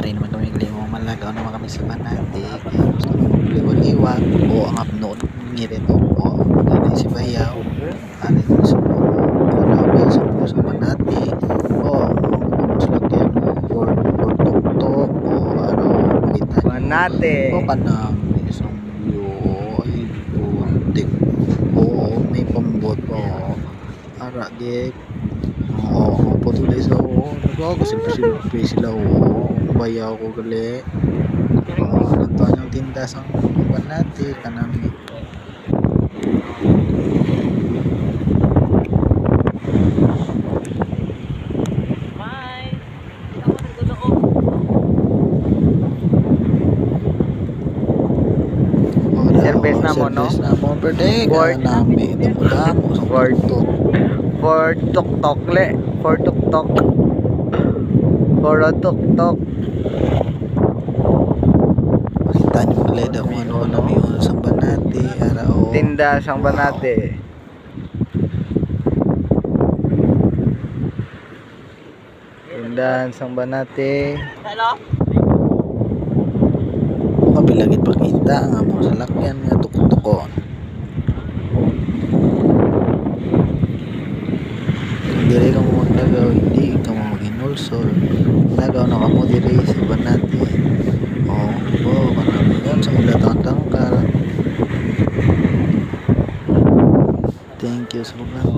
rin naman kami kalimo malagaw naman kami sa Banati kaya gusto naman liwa-liwag o ang upload ngirin o magiging si Bayaw ano din sa kalabi sa Banati o maslagyan for tuktok o ano kita Banati o kanang isang view ay buntik o may pambot o ara gek oo patuloy sa oo nagawa simple sila oo bayaw ko gali nagtuan yung tinda sa Banati kanami service na mo no na mo per day kanami damo sa kwarto for tuktok le for tuktok makita niyo kaleda kung ano kanami yun sa Banati ara o tinda sang Banati tindahan sang Banati kabilagid pakita nga mo sa lakyan nga tuktukon dire ka mo maglagaw hindi ka mo mag-inulsol lagaw na ka mo dire sa Banati oo kanami yun sa ulatang tangkal thank you sa mga